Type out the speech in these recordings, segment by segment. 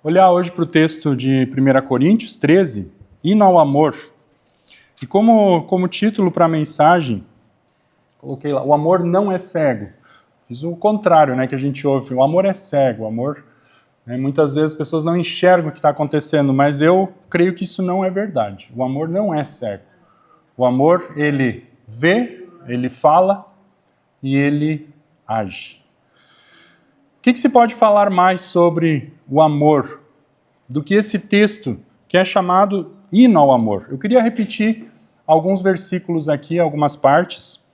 olhar hoje para o texto de 1 Coríntios 13, Hino ao Amor. E como título para a mensagem, coloquei lá, o amor não é cego. Fiz o contrário, né, que a gente ouve, o amor é cego, o amor... Muitas vezes as pessoas não enxergam o que está acontecendo, mas eu creio que isso não é verdade. O amor não é cego. O amor, ele vê, ele fala e ele age. O que se pode falar mais sobre o amor do que esse texto que é chamado Hino ao Amor? Eu queria repetir alguns versículos aqui, algumas partes.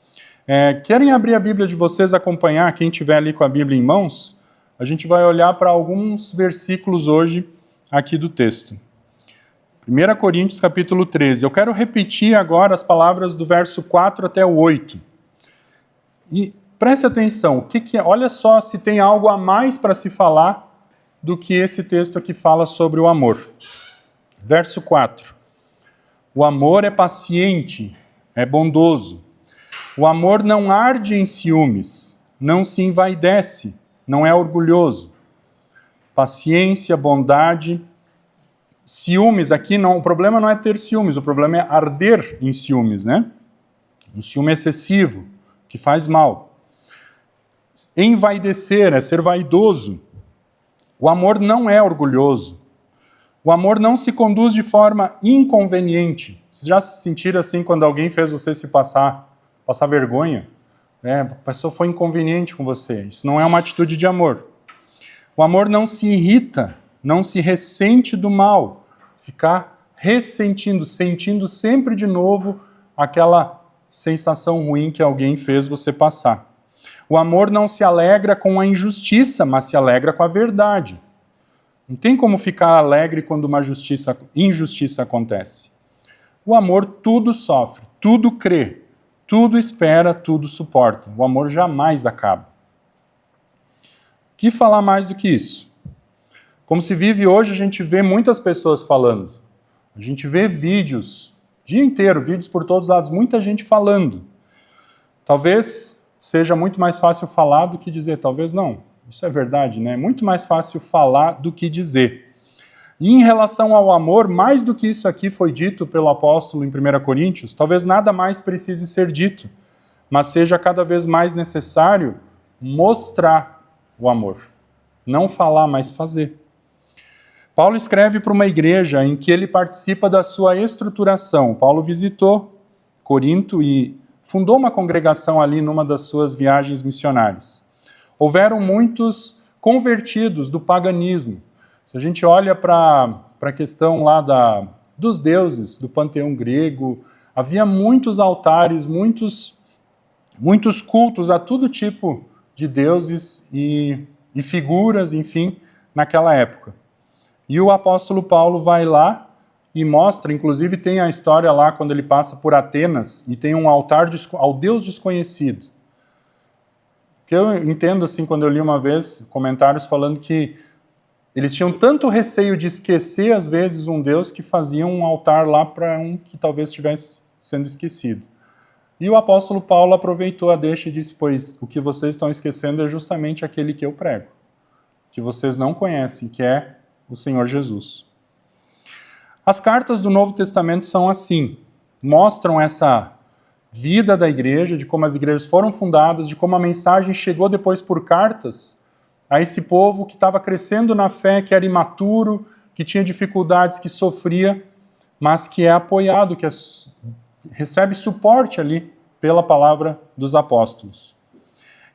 Querem abrir a Bíblia de vocês, acompanhar, quem estiver ali com a Bíblia em mãos? A gente vai olhar para alguns versículos hoje aqui do texto. 1 Coríntios capítulo 13. Eu quero repetir agora as palavras do verso 4 até o 8. E preste atenção, olha só se tem algo a mais para se falar do que esse texto aqui fala sobre o amor. Verso 4. O amor é paciente, é bondoso. O amor não arde em ciúmes, não se envaidece, não é orgulhoso. Paciência, bondade, ciúmes, aqui não, o problema não é ter ciúmes, o problema é arder em ciúmes, né? Um ciúme excessivo, que faz mal. Envaidecer é ser vaidoso. O amor não é orgulhoso. O amor não se conduz de forma inconveniente. Vocês já se sentiram assim quando alguém fez você se passar vergonha? A pessoa foi inconveniente com você. Isso não é uma atitude de amor. O amor não se irrita, não se ressente do mal. Ficar ressentindo, sentindo sempre de novo aquela sensação ruim que alguém fez você passar. O amor não se alegra com a injustiça, mas se alegra com a verdade. Não tem como ficar alegre quando uma injustiça acontece. O amor tudo sofre, tudo crê, tudo espera, tudo suporta. O amor jamais acaba. O que falar mais do que isso? Como se vive hoje, a gente vê muitas pessoas falando. A gente vê vídeos, o dia inteiro, vídeos por todos os lados, muita gente falando. Talvez seja muito mais fácil falar do que dizer, talvez não. Isso é verdade, né? É muito mais fácil falar do que dizer. E em relação ao amor, mais do que isso aqui foi dito pelo apóstolo em 1 Coríntios, talvez nada mais precise ser dito, mas seja cada vez mais necessário mostrar o amor. Não falar, mas fazer. Paulo escreve para uma igreja em que ele participa da sua estruturação. Paulo visitou Corinto e fundou uma congregação ali numa das suas viagens missionárias. Houveram muitos convertidos do paganismo. Se a gente olha para a questão lá dos deuses, do panteão grego, havia muitos altares, muitos cultos a todo tipo de deuses e figuras, enfim, naquela época. E o apóstolo Paulo vai lá e mostra, inclusive tem a história lá quando ele passa por Atenas e tem um altar ao Deus desconhecido. Que eu entendo assim, quando eu li uma vez comentários falando que eles tinham tanto receio de esquecer, às vezes, um Deus que faziam um altar lá para um que talvez estivesse sendo esquecido. E o apóstolo Paulo aproveitou a deixa e disse, pois o que vocês estão esquecendo é justamente aquele que eu prego, que vocês não conhecem, que é o Senhor Jesus. As cartas do Novo Testamento são assim, mostram essa vida da igreja, de como as igrejas foram fundadas, de como a mensagem chegou depois por cartas a esse povo que estava crescendo na fé, que era imaturo, que tinha dificuldades, que sofria, mas que é apoiado, que recebe suporte ali pela palavra dos apóstolos.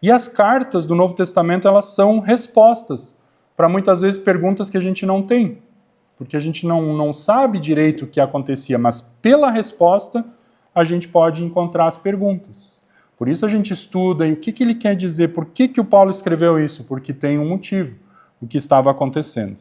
E as cartas do Novo Testamento, elas são respostas para muitas vezes perguntas que a gente não tem, porque a gente não sabe direito o que acontecia, mas pela resposta a gente pode encontrar as perguntas. Por isso a gente estuda e o que ele quer dizer, por que o Paulo escreveu isso? Porque tem um motivo, o que estava acontecendo.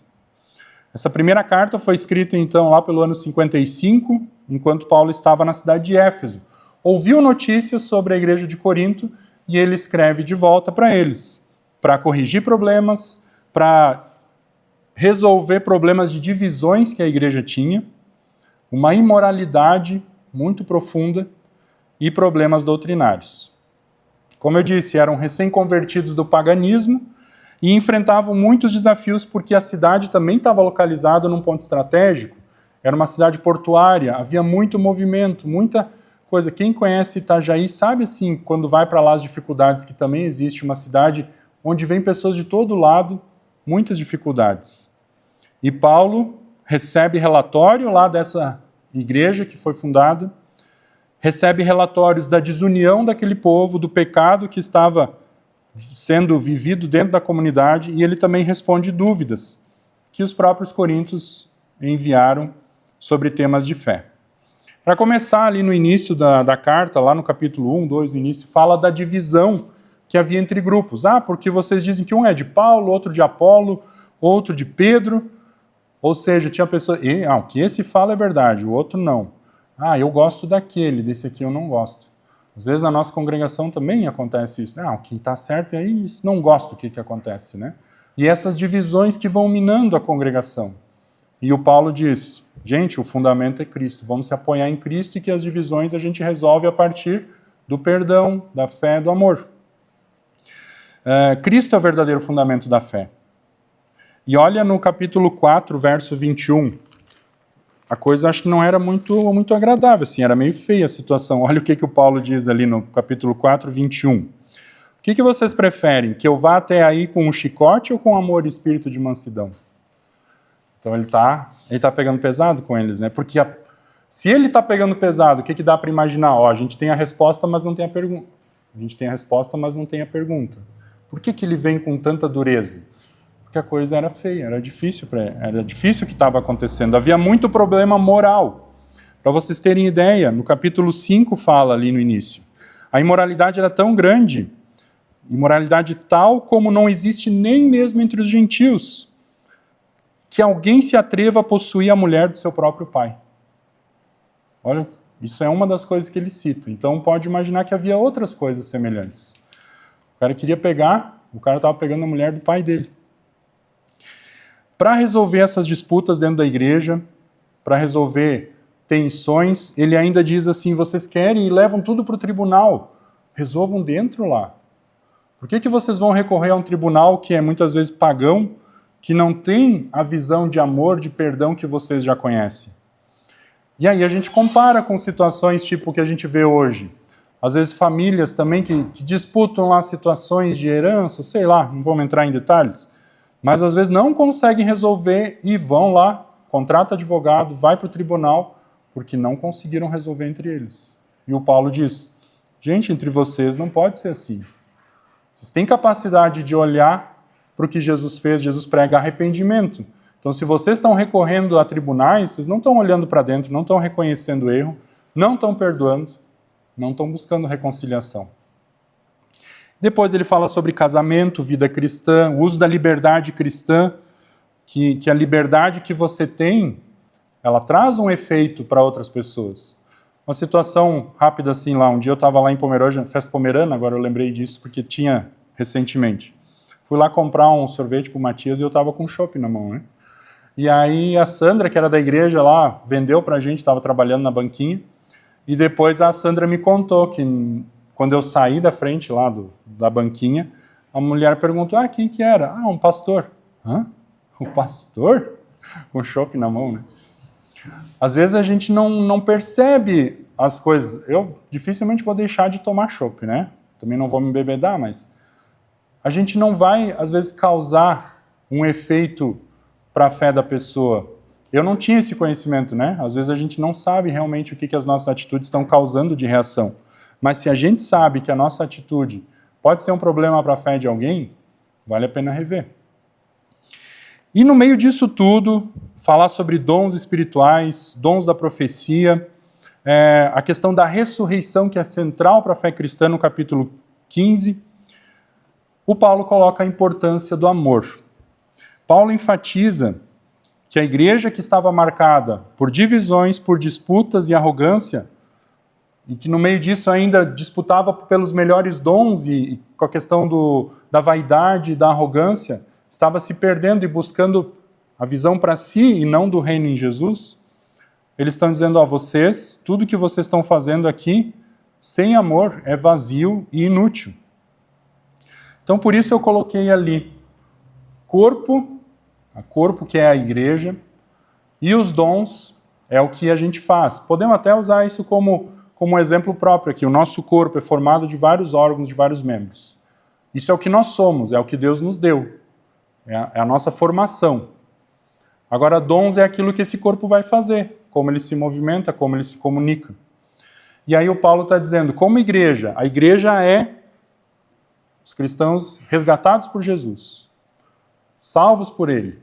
Essa primeira carta foi escrita então lá pelo ano 55, enquanto Paulo estava na cidade de Éfeso. Ouviu notícias sobre a igreja de Corinto e ele escreve de volta para eles, para corrigir problemas, para resolver problemas de divisões que a igreja tinha, uma imoralidade muito profunda e problemas doutrinários. Como eu disse, eram recém-convertidos do paganismo e enfrentavam muitos desafios porque a cidade também estava localizada num ponto estratégico. Era uma cidade portuária, havia muito movimento, muita coisa. Quem conhece Itajaí sabe, assim, quando vai para lá as dificuldades, que também existe uma cidade onde vem pessoas de todo lado, muitas dificuldades. E Paulo recebe relatório lá dessa igreja que foi fundada, recebe relatórios da desunião daquele povo, do pecado que estava sendo vivido dentro da comunidade, e ele também responde dúvidas que os próprios coríntios enviaram sobre temas de fé. Para começar, ali no início da carta, lá no capítulo 1, 2, no início, fala da divisão que havia entre grupos. Porque vocês dizem que um é de Paulo, outro de Apolo, outro de Pedro. Ou seja, tinha pessoas... o que esse fala é verdade, o outro não. Eu gosto daquele, desse aqui eu não gosto. Às vezes na nossa congregação também acontece isso. O que está certo é isso, não gosto do que acontece, né? E essas divisões que vão minando a congregação. E o Paulo diz, gente, o fundamento é Cristo, vamos se apoiar em Cristo e que as divisões a gente resolve a partir do perdão, da fé, do amor. Cristo é o verdadeiro fundamento da fé. E olha no capítulo 4, verso 21, a coisa acho que não era muito agradável, assim, era meio feia a situação. Olha o que o Paulo diz ali no capítulo 4, 21. O que vocês preferem, que eu vá até aí com um chicote ou com amor e espírito de mansidão? Então ele tá pegando pesado com eles, né? Porque se ele está pegando pesado, o que dá para imaginar? A gente tem a resposta, mas não tem a pergunta. A gente tem a resposta, mas não tem a pergunta. Por que ele vem com tanta dureza? Porque a coisa era feia, era difícil o que estava acontecendo. Havia muito problema moral. Para vocês terem ideia, no capítulo 5 fala ali no início. A imoralidade era tão grande, imoralidade tal como não existe nem mesmo entre os gentios, que alguém se atreva a possuir a mulher do seu próprio pai. Olha, isso é uma das coisas que ele cita. Então pode imaginar que havia outras coisas semelhantes. O cara estava pegando a mulher do pai dele. Para resolver essas disputas dentro da igreja, para resolver tensões, ele ainda diz assim, vocês querem e levam tudo para o tribunal, resolvam dentro lá. Por que vocês vão recorrer a um tribunal que é muitas vezes pagão, que não tem a visão de amor, de perdão que vocês já conhecem? E aí a gente compara com situações tipo que a gente vê hoje. Às vezes famílias também que disputam lá situações de herança, sei lá, não vamos entrar em detalhes, mas às vezes não conseguem resolver e vão lá, contrata advogado, vai para o tribunal, porque não conseguiram resolver entre eles. E o Paulo diz, gente, entre vocês não pode ser assim. Vocês têm capacidade de olhar para o que Jesus fez, Jesus prega arrependimento. Então, se vocês estão recorrendo a tribunais, vocês não estão olhando para dentro, não estão reconhecendo o erro, não estão perdoando, não estão buscando reconciliação. Depois ele fala sobre casamento, vida cristã, o uso da liberdade cristã, que a liberdade que você tem, ela traz um efeito para outras pessoas. Uma situação rápida assim lá, um dia eu estava lá em Pomerode, festa pomerana, agora eu lembrei disso porque tinha recentemente. Fui lá comprar um sorvete para o Matias e eu estava com um chopp na mão, né? E aí a Sandra, que era da igreja lá, vendeu para a gente, estava trabalhando na banquinha, e depois a Sandra me contou que quando eu saí da frente lá da banquinha, a mulher perguntou, quem que era? Um pastor. Hã? O pastor? Com chopp na mão, né? Às vezes a gente não percebe as coisas. Eu dificilmente vou deixar de tomar chopp, né? Também não vou me embebedar, mas a gente não vai, às vezes, causar um efeito para a fé da pessoa. Eu não tinha esse conhecimento, né? Às vezes a gente não sabe realmente o que as nossas atitudes estão causando de reação. Mas se a gente sabe que a nossa atitude pode ser um problema para a fé de alguém, vale a pena rever. E no meio disso tudo, falar sobre dons espirituais, dons da profecia, a questão da ressurreição, que é central para a fé cristã no capítulo 15, o Paulo coloca a importância do amor. Paulo enfatiza que a igreja que estava marcada por divisões, por disputas e arrogância, e que no meio disso ainda disputava pelos melhores dons e com a questão da vaidade e da arrogância, estava se perdendo e buscando a visão para si e não do reino em Jesus. Eles estão dizendo, vocês, tudo que vocês estão fazendo aqui, sem amor, é vazio e inútil. Então por isso eu coloquei ali corpo, a corpo que é a igreja, e os dons é o que a gente faz. Podemos até usar isso como exemplo próprio aqui. O nosso corpo é formado de vários órgãos, de vários membros. Isso é o que nós somos, é o que Deus nos deu. É a nossa formação. Agora, dons é aquilo que esse corpo vai fazer, como ele se movimenta, como ele se comunica. E aí o Paulo está dizendo, como igreja, a igreja é os cristãos resgatados por Jesus, salvos por ele.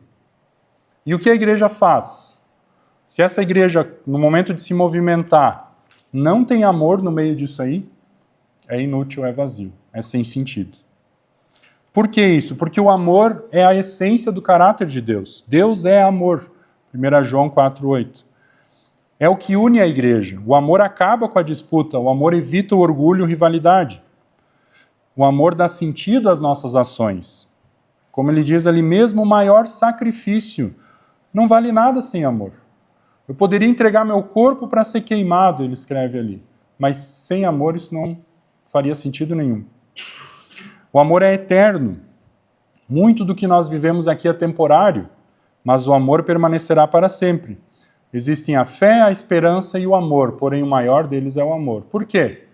E o que a igreja faz? Se essa igreja, no momento de se movimentar, não tem amor no meio disso aí, é inútil, é vazio, é sem sentido. Por que isso? Porque o amor é a essência do caráter de Deus. Deus é amor. 1 João 4,8. É o que une a igreja. O amor acaba com a disputa, o amor evita o orgulho e rivalidade. O amor dá sentido às nossas ações. Como ele diz ali mesmo, o maior sacrifício não vale nada sem amor. Eu poderia entregar meu corpo para ser queimado, ele escreve ali, mas sem amor isso não faria sentido nenhum. O amor é eterno. Muito do que nós vivemos aqui é temporário, mas o amor permanecerá para sempre. Existem a fé, a esperança e o amor, porém o maior deles é o amor. Por quê?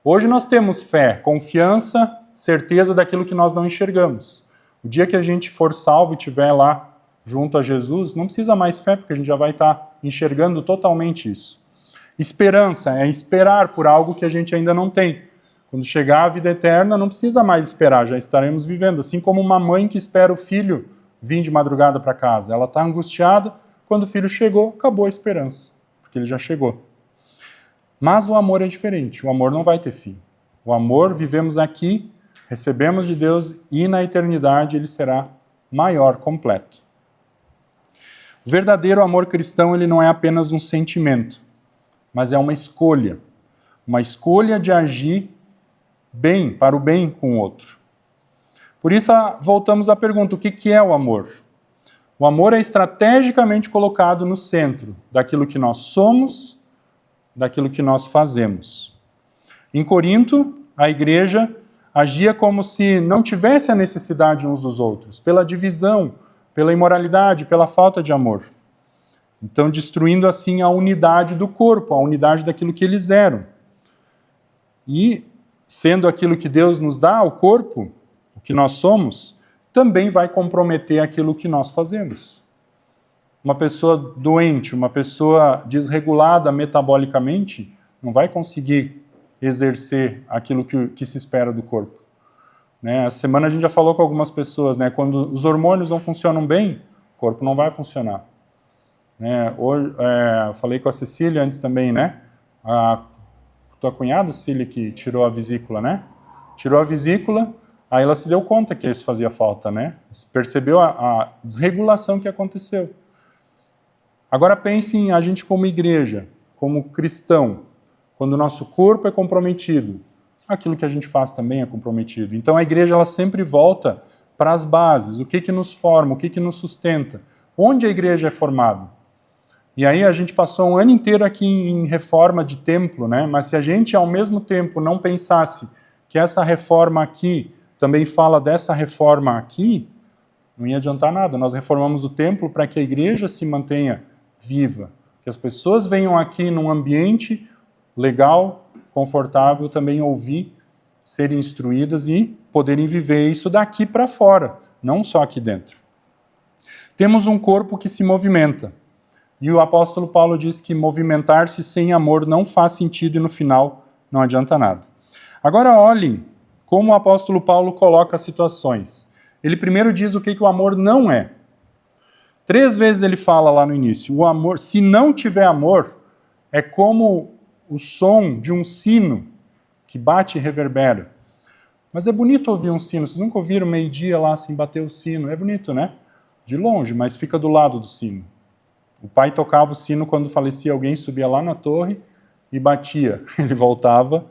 Hoje nós temos fé, confiança, certeza daquilo que nós não enxergamos. O dia que a gente for salvo e estiver lá junto a Jesus, não precisa mais fé, porque a gente já vai estar enxergando totalmente isso. Esperança é esperar por algo que a gente ainda não tem. Quando chegar a vida eterna, não precisa mais esperar, já estaremos vivendo. Assim como uma mãe que espera o filho vir de madrugada para casa. Ela está angustiada, quando o filho chegou, acabou a esperança, porque ele já chegou. Mas o amor é diferente, o amor não vai ter fim. O amor, vivemos aqui, recebemos de Deus e na eternidade ele será maior, completo. O verdadeiro amor cristão, ele não é apenas um sentimento, mas é uma escolha de agir bem, para o bem com o outro. Por isso, voltamos à pergunta, o que é o amor? O amor é estrategicamente colocado no centro daquilo que nós somos, daquilo que nós fazemos. Em Corinto, a igreja agia como se não tivesse a necessidade uns dos outros, pela divisão, pela imoralidade, pela falta de amor. Então, destruindo assim a unidade do corpo, a unidade daquilo que eles eram. E, sendo aquilo que Deus nos dá, o corpo, o que nós somos, também vai comprometer aquilo que nós fazemos. Uma pessoa doente, uma pessoa desregulada metabolicamente, não vai conseguir exercer aquilo que se espera do corpo. Né? Essa semana a gente já falou com algumas pessoas, né? Quando os hormônios não funcionam bem, o corpo não vai funcionar. Né? Hoje, eu falei com a Cecília antes também, né? A tua cunhada, Cecília, que tirou a vesícula, né? Tirou a vesícula, aí ela se deu conta que isso fazia falta, né? Percebeu a desregulação que aconteceu. Agora pense em a gente como igreja, como cristão, quando o nosso corpo é comprometido, aquilo que a gente faz também é comprometido. Então a igreja ela sempre volta para as bases, o que nos forma, o que nos sustenta, onde a igreja é formada. E aí a gente passou um ano inteiro aqui em reforma de templo, né? Mas se a gente ao mesmo tempo não pensasse que essa reforma aqui também fala dessa reforma aqui, não ia adiantar nada. Nós reformamos o templo para que a igreja se mantenha viva, que as pessoas venham aqui num ambiente legal, confortável, também ouvir, serem instruídas e poderem viver isso daqui para fora, não só aqui dentro. Temos um corpo que se movimenta. E o apóstolo Paulo diz que movimentar-se sem amor não faz sentido e no final não adianta nada. Agora olhem como o apóstolo Paulo coloca as situações. Ele primeiro diz o que o amor não é. 3 vezes ele fala lá no início, o amor, se não tiver amor, é como o som de um sino que bate e reverbera. Mas é bonito ouvir um sino, vocês nunca ouviram meio-dia lá assim bater o sino, é bonito, né? De longe, mas fica do lado do sino. O pai tocava o sino quando falecia alguém, subia lá na torre e batia. Ele voltava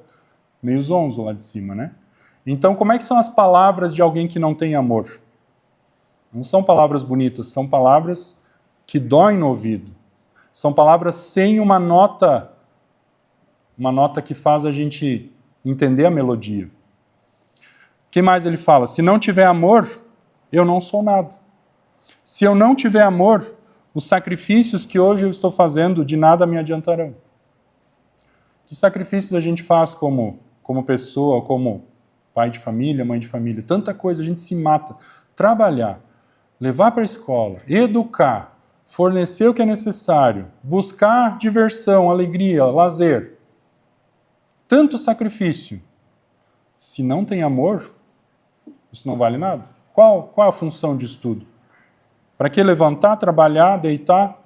meio zonzo lá de cima, né? Então, como é que são as palavras de alguém que não tem amor? Não são palavras bonitas, são palavras que doem no ouvido. São palavras sem uma nota que faz a gente entender a melodia. O que mais ele fala? Se não tiver amor, eu não sou nada. Se eu não tiver amor, os sacrifícios que hoje eu estou fazendo de nada me adiantarão. Que sacrifícios a gente faz como pessoa, como pai de família, mãe de família? Tanta coisa, a gente se mata. Trabalhar, levar para a escola, educar, fornecer o que é necessário, buscar diversão, alegria, lazer. Tanto sacrifício. Se não tem amor, isso não vale nada. Qual a função disso tudo? Para que levantar, trabalhar, deitar,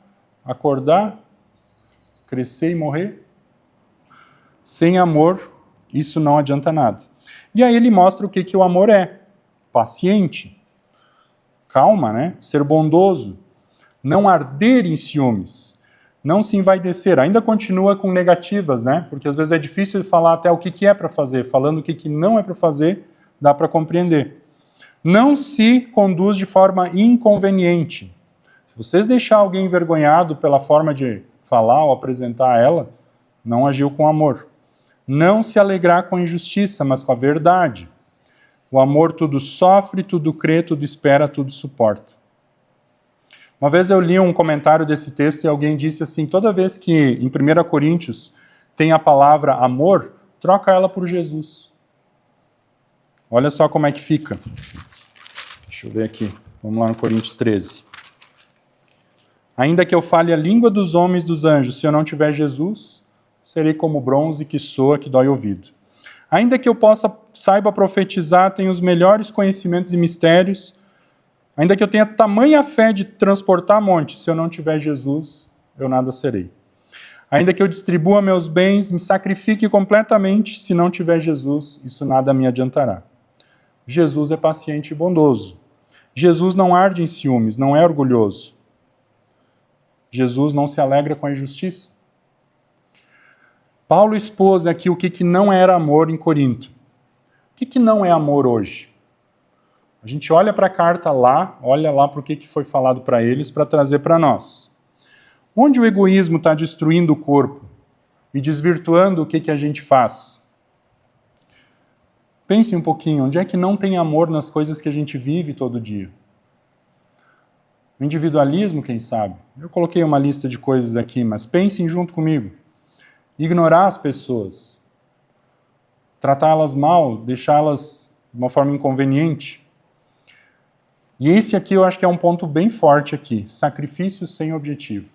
acordar, crescer e morrer? Sem amor, isso não adianta nada. E aí ele mostra o que o amor é. Paciente, calma, né? Ser bondoso, não arder em ciúmes, não se envaidecer. Ainda continua com negativas, né? Porque às vezes é difícil falar até o que é para fazer. Falando o que não é para fazer, dá para compreender. Não se conduz de forma inconveniente. Se vocês deixar alguém envergonhado pela forma de falar ou apresentar ela, não agiu com amor. Não se alegrar com a injustiça, mas com a verdade. O amor tudo sofre, tudo crê, tudo espera, tudo suporta. Uma vez eu li um comentário desse texto e alguém disse assim, toda vez que em 1 Coríntios tem a palavra amor, troca ela por Jesus. Olha só como é que fica. Deixa eu ver aqui. Vamos lá no Coríntios 13. Ainda que eu fale a língua dos homens e dos anjos, se eu não tiver Jesus, serei como bronze que soa, que dói o ouvido. Ainda que eu saiba profetizar, tenho os melhores conhecimentos e mistérios, ainda que eu tenha tamanha fé de transportar montes, se eu não tiver Jesus, eu nada serei. Ainda que eu distribua meus bens, me sacrifique completamente, se não tiver Jesus, isso nada me adiantará. Jesus é paciente e bondoso. Jesus não arde em ciúmes, não é orgulhoso. Jesus não se alegra com a injustiça. Paulo expôs aqui o que não era amor em Corinto. O que não é amor hoje? A gente olha para a carta lá, olha lá para o que foi falado para eles, para trazer para nós. Onde o egoísmo está destruindo o corpo e desvirtuando o que a gente faz? Pense um pouquinho, onde é que não tem amor nas coisas que a gente vive todo dia? O individualismo, quem sabe? Eu coloquei uma lista de coisas aqui, mas pensem junto comigo. Ignorar as pessoas, tratá-las mal, deixá-las de uma forma inconveniente. E esse aqui eu acho que é um ponto bem forte aqui, sacrifício sem objetivo.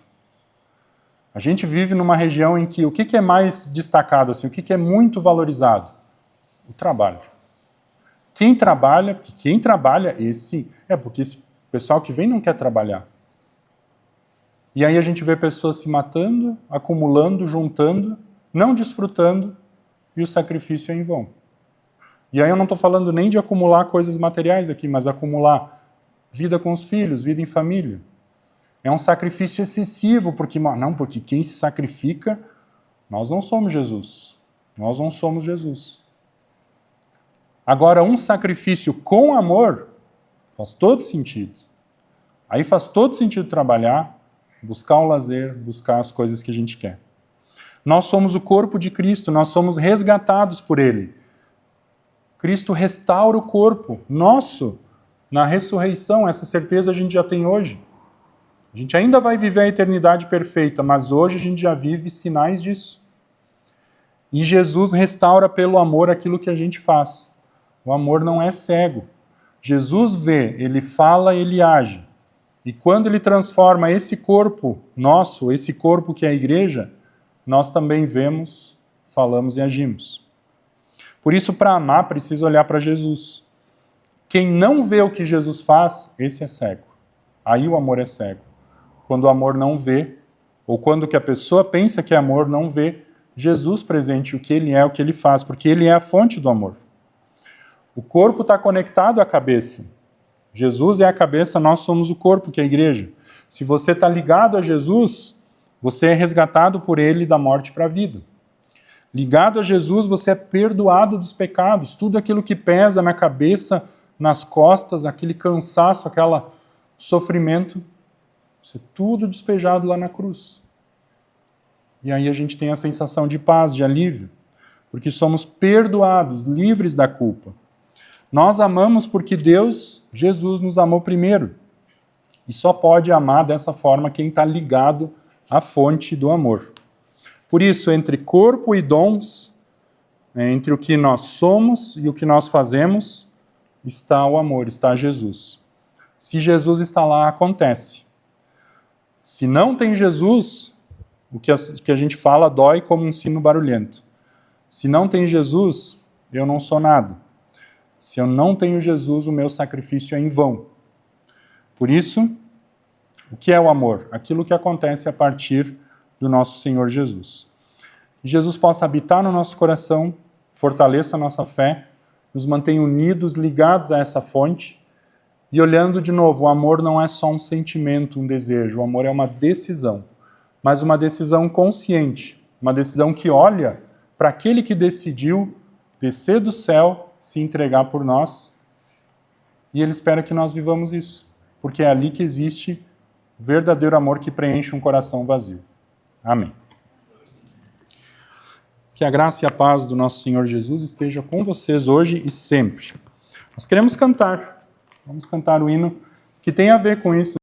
A gente vive numa região em que o que é mais destacado, assim, o que é muito valorizado? O trabalho. Quem trabalha, porque esse pessoal que vem não quer trabalhar. E aí a gente vê pessoas se matando, acumulando, juntando, não desfrutando, e o sacrifício é em vão. E aí eu não estou falando nem de acumular coisas materiais aqui, mas acumular vida com os filhos, vida em família. É um sacrifício excessivo, porque quem se sacrifica, nós não somos Jesus. Nós não somos Jesus. Agora, um sacrifício com amor faz todo sentido. Aí faz todo sentido trabalhar, buscar o lazer, buscar as coisas que a gente quer. Nós somos o corpo de Cristo, nós somos resgatados por Ele. Cristo restaura o corpo nosso na ressurreição, essa certeza a gente já tem hoje. A gente ainda vai viver a eternidade perfeita, mas hoje a gente já vive sinais disso. E Jesus restaura pelo amor aquilo que a gente faz. O amor não é cego. Jesus vê, Ele fala, Ele age. E quando Ele transforma esse corpo nosso, esse corpo que é a igreja, nós também vemos, falamos e agimos. Por isso, para amar, precisa olhar para Jesus. Quem não vê o que Jesus faz, esse é cego. Aí o amor é cego. Quando o amor não vê, ou quando o que a pessoa pensa que é amor não vê, Jesus presente o que Ele é, o que Ele faz, porque Ele é a fonte do amor. O corpo está conectado à cabeça. Jesus é a cabeça, nós somos o corpo, que é a igreja. Se você está ligado a Jesus, você é resgatado por Ele da morte para a vida. Ligado a Jesus, você é perdoado dos pecados. Tudo aquilo que pesa na cabeça, nas costas, aquele cansaço, aquele sofrimento, isso é tudo despejado lá na cruz. E aí a gente tem a sensação de paz, de alívio, porque somos perdoados, livres da culpa. Nós amamos porque Deus, Jesus, nos amou primeiro. E só pode amar dessa forma quem está ligado à fonte do amor. Por isso, entre corpo e dons, entre o que nós somos e o que nós fazemos, está o amor, está Jesus. Se Jesus está lá, acontece. Se não tem Jesus, o que a gente fala dói como um sino barulhento. Se não tem Jesus, eu não sou nada. Se eu não tenho Jesus, o meu sacrifício é em vão. Por isso, o que é o amor? Aquilo que acontece a partir do nosso Senhor Jesus. Que Jesus possa habitar no nosso coração, fortaleça a nossa fé, nos mantenha unidos, ligados a essa fonte. E olhando de novo, o amor não é só um sentimento, um desejo. O amor é uma decisão, mas uma decisão consciente. Uma decisão que olha para aquele que decidiu descer do céu, se entregar por nós. E ele espera que nós vivamos isso, porque é ali que existe o verdadeiro amor que preenche um coração vazio. Amém. Que a graça e a paz do nosso Senhor Jesus esteja com vocês hoje e sempre. Nós queremos cantar. Vamos cantar o hino que tem a ver com isso.